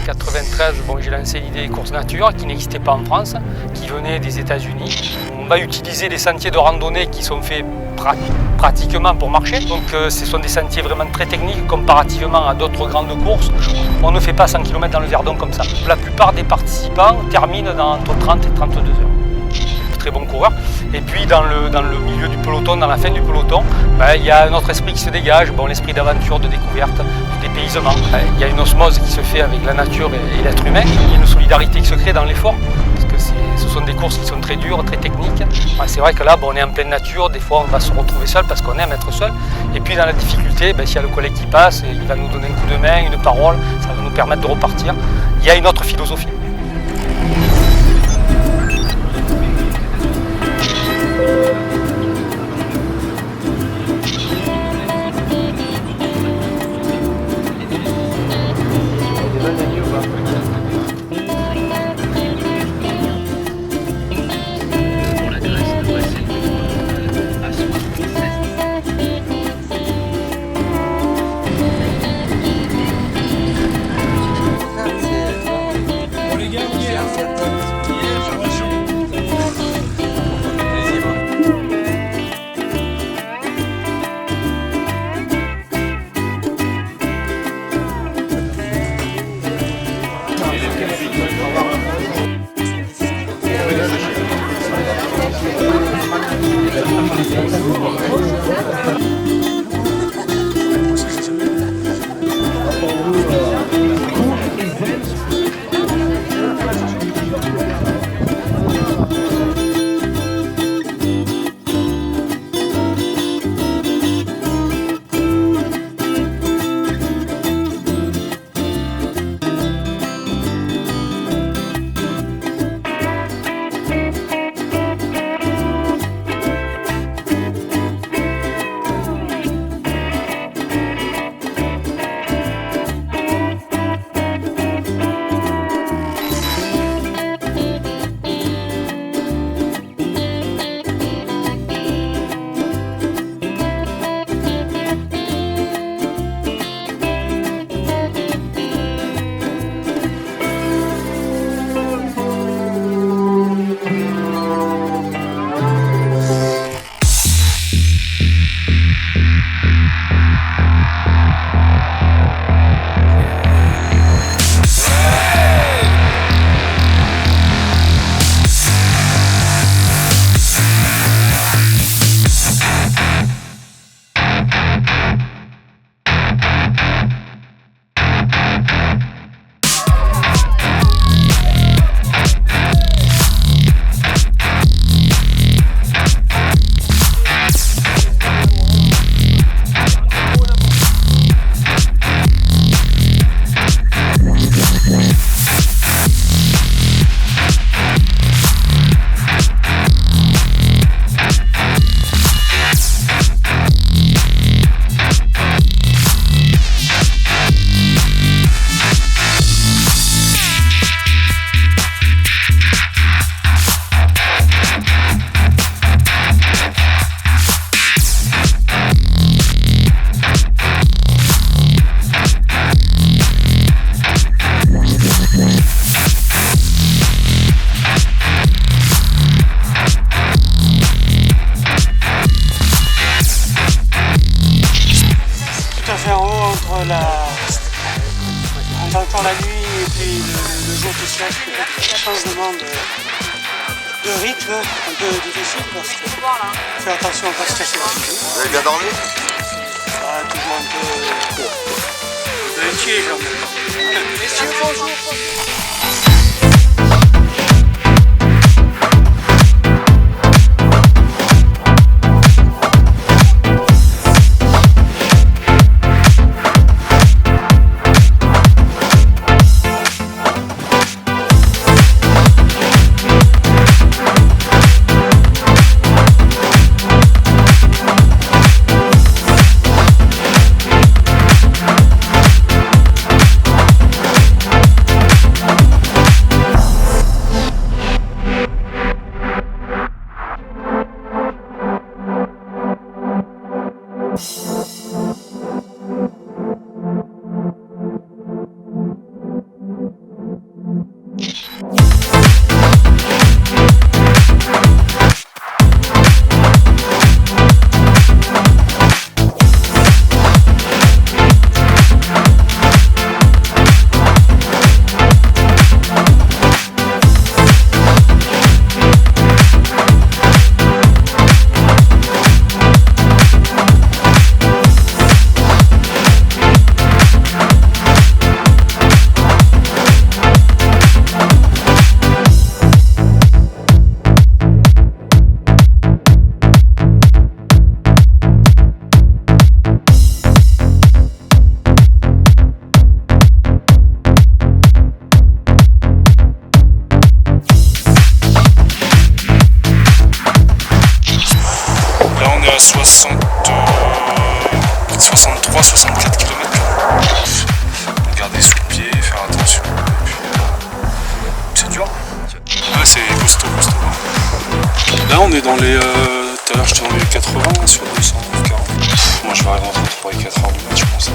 93, j'ai lancé l'idée des courses nature qui n'existait pas en France, qui venait des États-Unis. On va utiliser des sentiers de randonnée qui sont faits pratiquement pour marcher. Donc ce sont des sentiers vraiment très techniques comparativement à d'autres grandes courses. On ne fait pas 100 km dans le Verdon comme ça. La plupart des participants terminent entre 30 et 32 heures. Très bons coureurs. Et puis dans le milieu du peloton, dans la fin du peloton, il y a notre esprit qui se dégage, l'esprit d'aventure, de découverte, de dépaysement. Il y a une osmose qui se fait avec la nature et l'être humain. Il y a une solidarité qui se crée dans l'effort, parce que ce sont des courses qui sont très dures, très techniques. C'est vrai que là, on est en pleine nature, des fois on va se retrouver seul parce qu'on aime être seul. Et puis dans la difficulté, s'il y a le collègue qui passe, il va nous donner un coup de main, une parole, ça va nous permettre de repartir. Il y a une autre philosophie. Entre la nuit et puis le jour qui se lève, peut-être changement de rythme un peu difficile parce qu'il faut faire attention à ne pas se casser la cheville. Vous avez bien dormi? Toujours un peu inquiet quand même. Messieurs, bonjour. dans les... tout à l'heure j'étais dans les 80 sur 240. Moi je vais arriver entre 3 et 4 heures du match, je pense.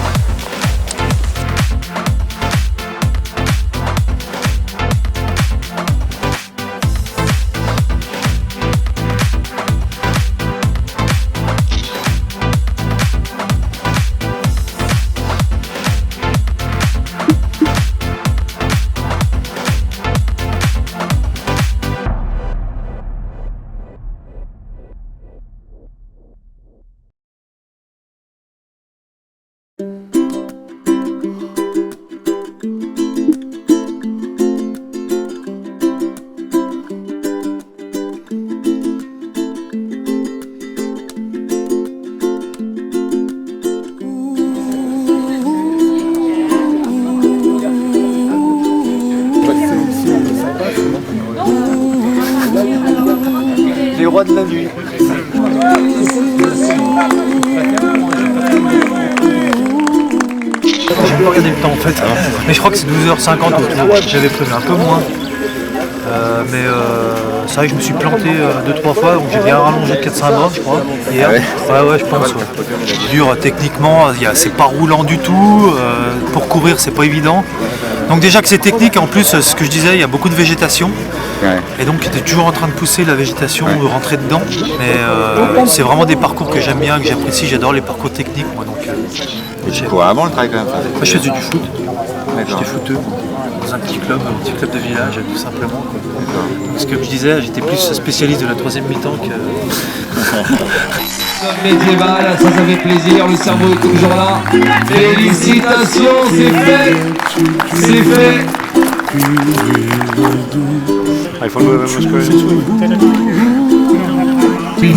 Les rois de la nuit. J'ai pas regardé le temps en fait, mais je crois que c'est 12h50 autour, j'avais prévu un peu moins. C'est vrai que je me suis planté 2-3 fois, donc j'ai bien rallongé de 400 bornes je crois, hier. Ouais, je pense. Ouais. Dur techniquement, c'est pas roulant du tout, pour courir c'est pas évident. Donc déjà que c'est technique, en plus ce que je disais, il y a beaucoup de végétation. Et donc tu es toujours en train de pousser la végétation, de rentrer dedans. Mais c'est vraiment des parcours que j'aime bien, que j'apprécie, j'adore les parcours techniques moi. Donc, tu courais avant le trail quand même? Moi je faisais du foot, j'étais footeux dans un petit club de village tout simplement. Parce que je disais, j'étais plus spécialiste de la troisième mi-temps que... Médiéval, ça fait plaisir, le cerveau est toujours là. Félicitations, c'est fait. C'est fait. Il faut me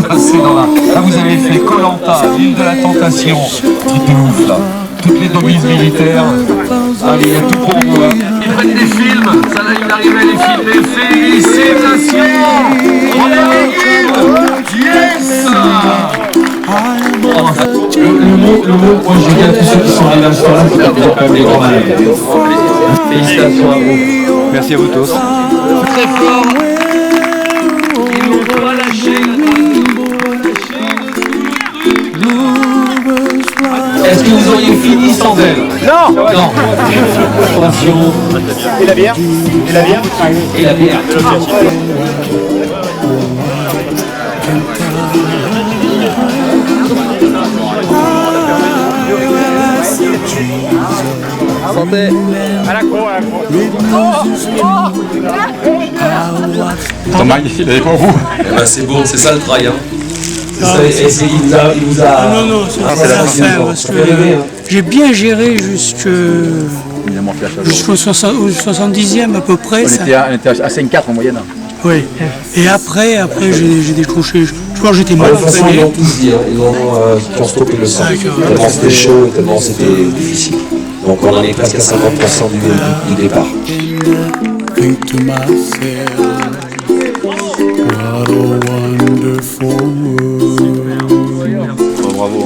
Passé dans la... Là vous avez fait Koh-Lanta, l'île de la tentation. Truc de ouf là. Toutes les devises militaires. Allez, il y a tout pour vous. Ils prennent des films, ça il arrive à les filmer. Félicitations. On est l'équipe. Yes. Le mot, moi je dis à tous ceux qui sont arrivés à ce temps-là, c'est quand même les grands malades. Félicitations à vous. Merci à vous tous. Très fort. Ils n'ont pas lâché. Est-ce que vous auriez fini sans elle? Non. Attention. Et la bière? Et la bière? Et la bière. Santé. À la croix, à la croix. Thomas, il est pour vous. C'est bon, c'est ça le trail. Il vous a... Non, c'est la fin parce que j'ai bien géré jusqu'au 70e à peu près. On était à 5-4 en moyenne. Oui. Et après j'ai décroché. Je crois que j'étais mal De toute façon, entraîné. ils l'ont tous dit, ils ont stoppé le sang. Tellement c'était chaud et tellement c'était difficile. Donc on en est presque à 50% du départ. Think to myself, what a wonderful world. Bravo.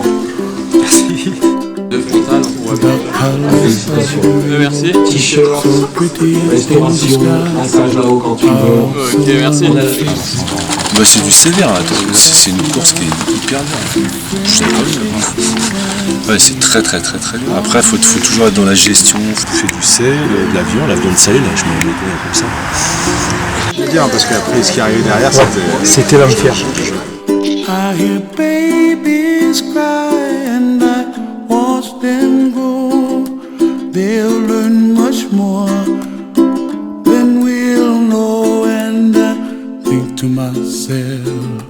Merci. Merci. T-shirt, restauration, massage là-haut quand tu veux. Ok, merci. Bah, c'est du sévère, là. C'est une course qui est hyper dure. Je sais pas. Ouais, c'est très dur. Après, faut toujours être dans la gestion. Tu fais du sel, de l'avion, le salé, là, je me mets comme ça. C'est bien parce qu'après ce qui est arrivé derrière, C'était l'homme fier. I hear babies cry and I watch them grow. They'll learn much more than we'll know. And I think to myself,